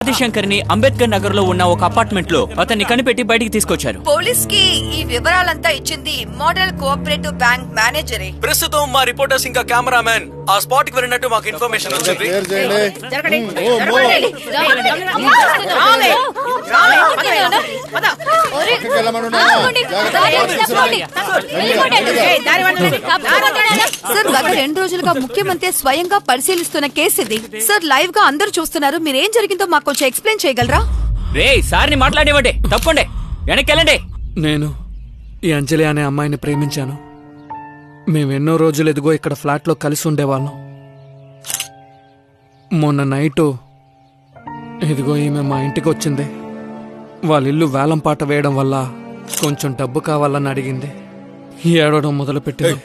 ఆదిశంకర్ ని అంబేద్కర్ నగర్ లో ఉన్న ఒక అపార్ట్మెంట్ లో అతన్ని కనిపెట్టి బయటికి తీసుకొచ్చారు. పోలీస్ కి ఈ వివరాలంతా ఇచ్చింది మోడల్ కోఆపరేటివ్ బ్యాంక్ మేనేజరే. ప్రస్తుతం మా రిపోర్టర్స్ ఇంకా కెమెరామెన్ ఆ స్పాట్ కి వెళ్ళినట్టు మాకు ఇన్ఫర్మేషన్ వచ్చింది. సార్ గత 2 రోజులుగా ముఖ్యమంత్రి స్వయంగా పరిశీలిస్తున్న కేసు ఇది. సార్ లైవ్ గా అందరూ చూస్తున్నారు. మీరేం జరిగిందో మాకు కొంచెం ఎక్స్ప్లెయిన్ చేయగలరా? రే సార్ని మాట్లాడేవండి, తప్పండి, వెనక్కి వెళ్ళండి. నేను ఈ అంజలి అనే అమ్మాయిని ప్రేమించాను. మేమెన్నో రోజులు ఎదుగో ఇక్కడ ఫ్లాట్లో కలిసి ఉండేవాళ్ళం. మొన్న నైటు ఎదుగో ఈమె మా ఇంటికి వచ్చింది. వాళ్ళ ఇల్లు వేలం పాట వేయడం వల్ల కొంచెం డబ్బు కావాలని అడిగింది. ఏడవడం మొదలు పెట్టింది.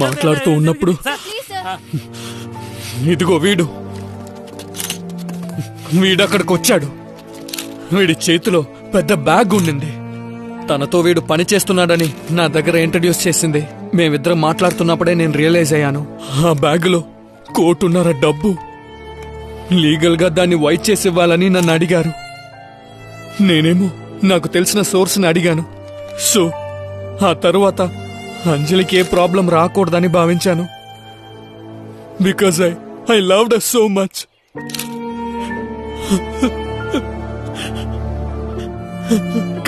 మాట్లాడుతూ ఉన్నప్పుడు ఇదిగో వీడక్కడికి వచ్చాడు. వీడి చేతిలో పెద్ద బ్యాగ్ ఉండింది. తనతో వీడు పని చేస్తున్నాడని నా దగ్గర ఇంట్రడ్యూస్ చేసింది. మేమిద్దరం మాట్లాడుతున్నప్పుడే నేను రియలైజ్ అయ్యాను. ఆ బ్యాగులో 1.5 కోటి డబ్బు. లీగల్ గా దాన్ని వైట్ చేసి ఇవ్వాలని నన్ను అడిగారు. నేనేమో నాకు తెలిసిన సోర్స్ ని అడిగాను. సో ఆ తరువాత అంజలికి ఏ ప్రాబ్లం రాకూడదని భావించాను. Because I loved her so much.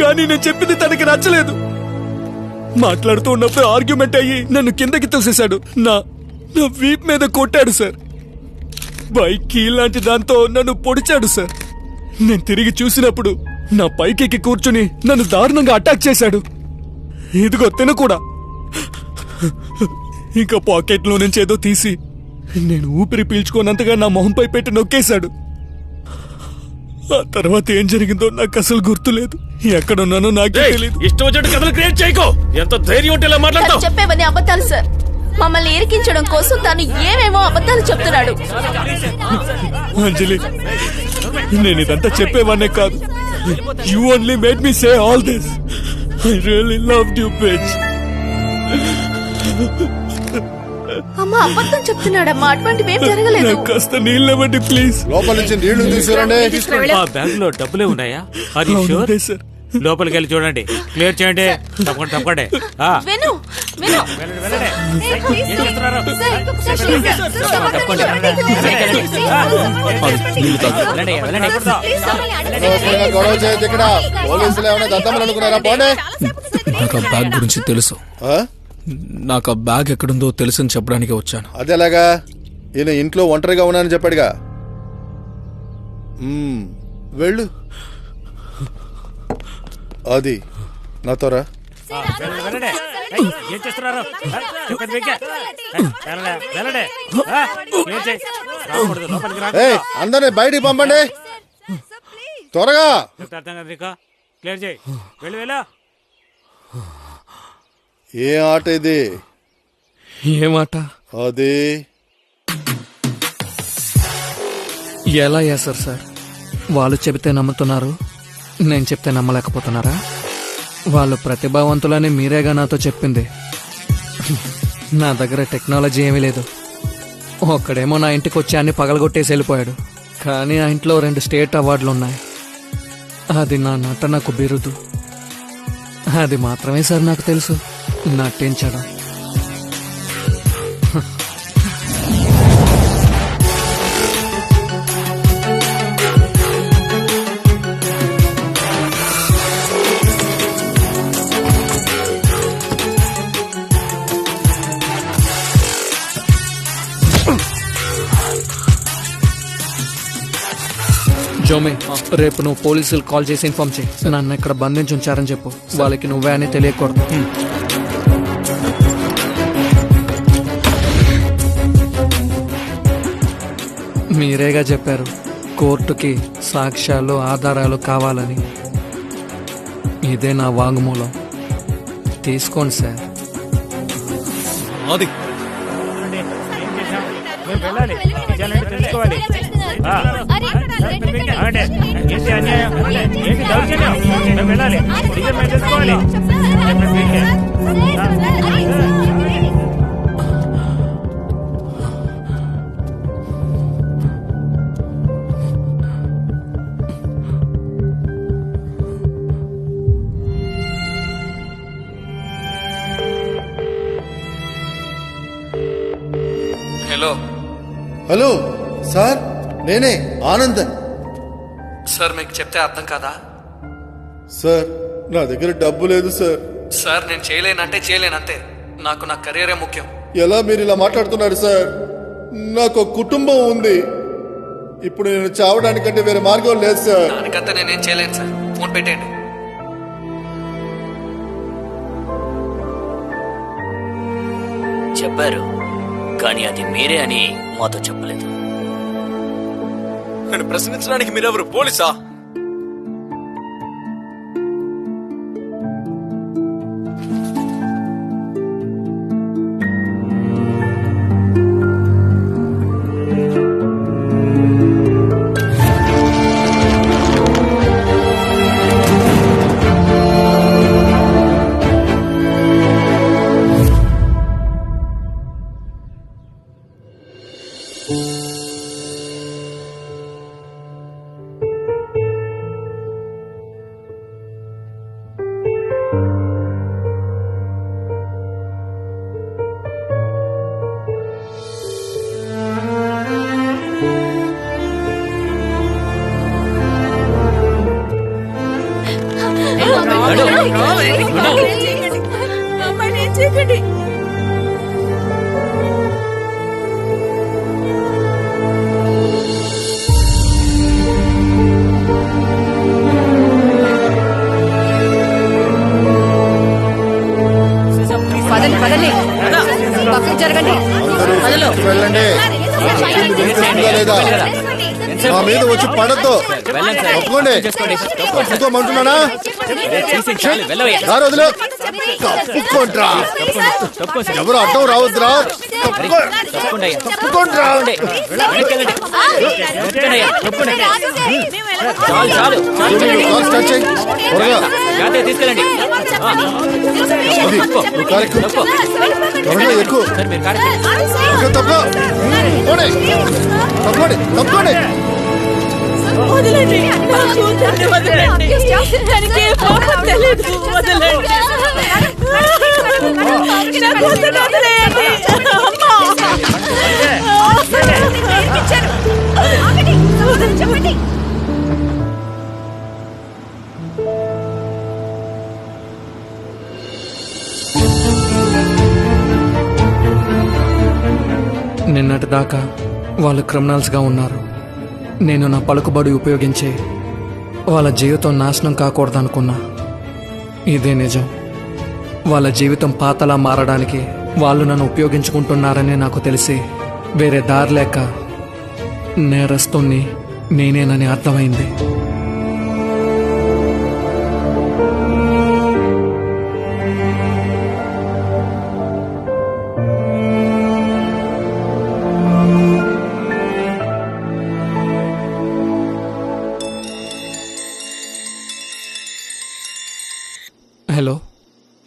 కానీ నేను చెప్పింది తనకి నచ్చలేదు. మాట్లాడుతూ ఉన్నప్పుడు ఆర్గ్యుమెంట్ అయ్యి నన్ను కిందకి తోసేశాడు. నా వీప్ మీద కొట్టాడు సార్. బైక్ కీ లాంటి దాంతో నన్ను పొడిచాడు సార్. నేను తిరిగి చూసినప్పుడు నా పైకెక్కి కూర్చుని నన్ను దారుణంగా అటాక్ చేశాడు. ఇదిగో తిను కూడా. ఇంకా పాకెట్లో నుంచి ఏదో తీసి నేను ఊపిరి పీల్చుకోనంతగా నా మొహంపై పెట్టి నొక్కేశాడు. ఆ తర్వాత ఏం జరిగిందో నాకు అసలు గుర్తులేదు. ఎక్కడున్నానో నాకే తెలియదు. ఇష్టం వచ్చినట్టు కథలు క్రియేట్ చేయకో. ఎంత ధైర్యం ఉంటే ఇలా మాట్లాడతావు? చెప్పేవన్నీ అబద్ధాలు సార్. మమ్మల్ని ఇరికించడం కోసం తాను ఏమేమో అబద్ధాలు చెప్తున్నాడు. అంజలి, నేను ఇదంతా చెప్పేవాన్నే కాదు. You only made me say all this. I really loved you, bitch. అమ్మా అబద్ధం చెప్తున్నాడమ్మా. అటువంటివి ఏం జరగలేదు. నాకు కాస్త నీళ్ళు ఇవ్వండి ప్లీజ్. లోపల నుంచి నీళ్లు తీసుకురండి. ఆ బ్యాగ్ లో డబ్బులే ఉన్నాయా? అది అవునండి సార్. లోపలికి వెళ్ళి చూడండి, క్లియర్ చేయండి. తప్పకుండా విను విను గొడవ చేయదు ఇక్కడ. పోలీసులు ఏమైనా దద్దమ్మలు అనుకున్నారా? పోనీ. నాకు ఆ బ్యాగ్ గురించి తెలుసు. నాకు ఆ బ్యాగ్ ఎక్కడుందో తెలుసని చెప్పడానికి వచ్చాను. అదేలాగా? ఈయన ఇంట్లో ఒంటరిగా ఉన్నానని చెప్పాడుగా. వెళ్ళు. అది నాతోరా. ఏం చేస్తున్నారు? అందరినీ బయటికి పంపండి త్వరగా. క్లియర్ చేయి. వెళ్ళు. ఏ ఆట ఇది? ఏమాట? అది ఎలా చేస్తారు సార్? వాళ్ళు చెబితే నమ్ముతున్నారు, నేను చెప్తే నమ్మలేకపోతున్నారా? వాళ్ళు ప్రతిభావంతులని మీరేగా నాతో చెప్పింది. నా దగ్గర టెక్నాలజీ ఏమీ లేదు. ఒక్కడేమో నా ఇంటికి వచ్చి అన్ని పగలగొట్టేసి వెళ్ళిపోయాడు. కానీ ఆ ఇంట్లో 2 స్టేట్ అవార్డులు ఉన్నాయి. అది నా నటనకు బిరుదు. అది మాత్రమే సార్ నాకు తెలుసు, నటించడం. జోమే, రేపు నువ్వు పోలీసులు కాల్ చేసి ఇన్ఫార్మ్ చేయి. నన్ను ఇక్కడ బంధించి ఉంచారని చెప్పు. వాళ్ళకి నువ్వే అని తెలియకూడదు. మీరేగా చెప్పారు కోర్టుకి సాక్ష్యాలు ఆధారాలు కావాలని. ఇదే నా వాంగ్మూలం. తీసుకోండి సార్. అది తెలుసుకోవాలి. ఏంటి అన్యాయం? ఏంటి దౌర్జన్యం? మేము వెళ్ళాలి. మేము తెలుసుకోవాలి. హలో సార్, నేనే ఆనందన్. సార్ మీకు చెప్తే అర్థం కాదా? సార్ నా దగ్గర డబ్బు లేదు సార్. సార్ నేను చేయలేనంటే చేయలేనంతే. నాకు నా కెరీరే ముఖ్యం. ఎలా మీరు ఇలా మాట్లాడుతున్నారు సార్? నాకు ఒక కుటుంబం ఉంది. ఇప్పుడు నేను చావడానికంటే వేరే మార్గం లేదు సార్. దానికంతా నేనేం చేయలేను సార్. ఫోన్ పెట్టేయండి. చెప్పారు, కానీ అది మీరే అని మాతో చెప్పలేదు. నన్ను ప్రశ్నించడానికి మీరెవరు? పోలీసా? పదండి పదండి, పక్కకు జరగండి. అందరూ వెళ్ళండి. వినిపిస్తుందా లేదా? మా మీద వచ్చి పడద్దు. ఒప్పుకోండి. ఒప్పుకోమంటున్నానా? రా వదిలే. తప్పుకోండ్రా. ఎవరు అడ్డం రావద్దురా. తప్పుకోండ్రా. కాల్ స్టార్ట్ చేయి. త్వరగా. తీసుకెళ్ళండి. అది, నువ్వు కారు ఎక్కు. త్వరగా ఎక్కు. ఇంకా తప్పుకో. పోనీ. తప్పుకోండి. తప్పుకోండి. వదలండి, నా కూతుర్ని వదలండి. తనకి ఏ పాపం తెలీదు. వదలండి, నా కూతుర్ని వదిలేయండి. చెప్పండి. నిన్నటి దాకా వాళ్ళు క్రిమినల్స్గా ఉన్నారు. నేను నా పలుకుబడి ఉపయోగించి వాళ్ళ జీవితం నాశనం కాకూడదనుకున్నా. ఇదే నిజం. వాళ్ళ జీవితం పాతలా మారడానికి వాళ్ళు నన్ను ఉపయోగించుకుంటున్నారని నాకు తెలిసి వేరే దారి లేక నేరస్తుని నేనేనని అర్థమైంది. హలో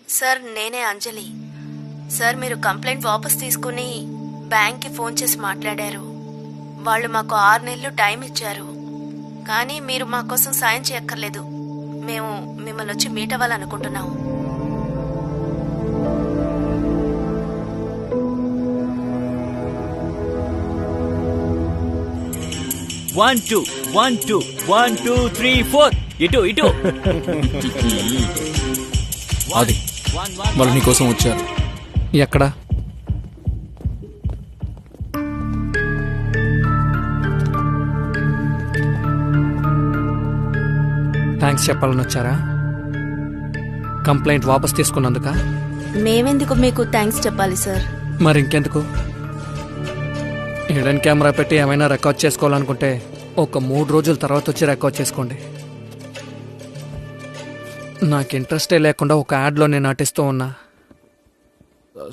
సార్, నేనే అంజలి. సార్, మీరు కంప్లైంట్ వాపస్ తీసుకుని బ్యాంక్కి ఫోన్ చేసి మాట్లాడారు. వాళ్ళు మాకు 6 నెలలు టైం ఇచ్చారు. కానీ మీరు మా కోసం సాయం చేయక్కర్లేదు. మేము మిమ్మల్ని వచ్చి మీట్ అవ్వాలనుకుంటున్నాము. One two 1 2 3 4. ఇటు ఇటు. అది వాళ్ళు నీకోసం వచ్చారు. ఎక్కడ? థ్యాంక్స్ చెప్పాలని వచ్చారా? కంప్లైంట్ వాపస్ తీసుకున్నందుక? మేమెందుకు మీకు థ్యాంక్స్ చెప్పాలి సార్? మరి ఇంకెందుకు? హిడెన్ కెమెరా పెట్టి ఏమైనా రికార్డ్ చేసుకోవాలనుకుంటే ఒక 3 రోజుల తర్వాత వచ్చి రికార్డ్ చేసుకోండి. నాకు ఇంట్రెస్టే లేకుండా ఒక యాడ్లో నేను నటిస్తూ ఉన్నా.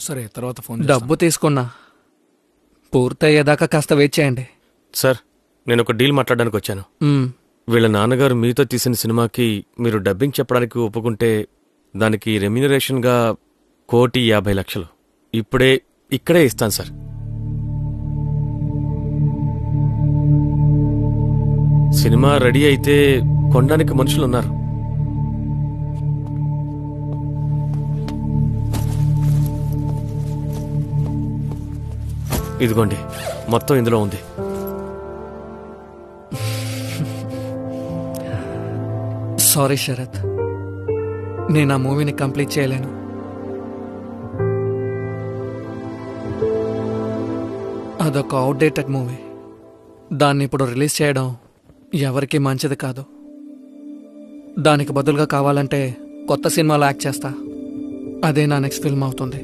సరే, తర్వాత ఫోన్ డబ్బు తీసుకున్నా. పూర్తయ్యేదాకా కాస్త వెయిట్ చేయండి. సార్, నేను ఒక డీల్ మాట్లాడడానికి వచ్చాను. వీళ్ళ నాన్నగారు మీతో తీసిన సినిమాకి మీరు డబ్బింగ్ చెప్పడానికి ఒప్పుకుంటే దానికి రెమ్యూనరేషన్గా 1,50,00,000 ఇక్కడే ఇస్తాను సార్. సినిమా రెడీ అయితే కొనడానికి మనుషులున్నారు. ఇదిగోండి. మొత్తం ఇందులో ఉంది. సారీ శరత్, నేను ఆ మూవీని కంప్లీట్ చేయలేను. అదొక అవుట్డేటెడ్ మూవీ. దాన్ని ఇప్పుడు రిలీజ్ చేయడం ఎవరికీ మంచిది కాదు. దానికి బదులుగా కావాలంటే కొత్త సినిమాలో యాక్ట్ చేస్తా. అదే నా నెక్స్ట్ ఫిల్మ్ అవుతుంది,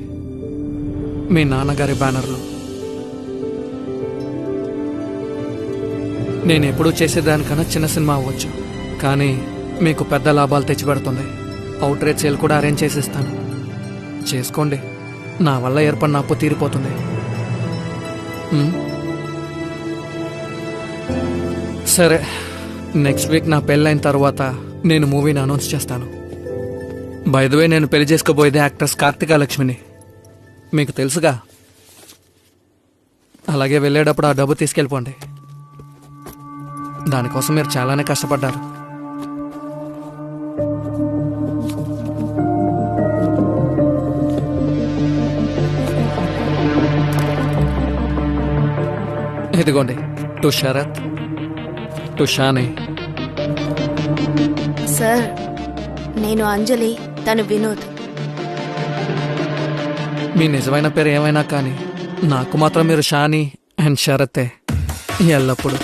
మీ నాన్నగారి బ్యానర్లో. నేను ఎప్పుడూ చేసేదానికన్నా చిన్న సినిమా అవ్వచ్చు, కానీ మీకు పెద్ద లాభాలు తెచ్చిపెడుతుంది. అవుట్ రేట్ సేల్ కూడా అరేంజ్ చేసిస్తాను. చేసుకోండి, నా వల్ల ఏర్పడిన అప్పు తీరిపోతుంది. సరే, నెక్స్ట్ వీక్ నా పెళ్ళైన తర్వాత నేను మూవీని అనౌన్స్ చేస్తాను. బై ద వే, నేను పెళ్లి చేసుకోబోయేది యాక్ట్రెస్ కార్తికా లక్ష్మిని, మీకు తెలుసుగా. అలాగే వెళ్ళేటప్పుడు ఆ డబ్బు తీసుకెళ్ళిపోండి. దానికోసం మీరు చాలానే కష్టపడ్డారు. ఇదిగోండి, to Sarath, to Shani. Sir, నేను అంజలి, తను వినోద్. మీ నిజమైన పేరు ఏమైనా కానీ నాకు మాత్రం మీరు షాని అండ్ శరతే ఎల్లప్పుడు.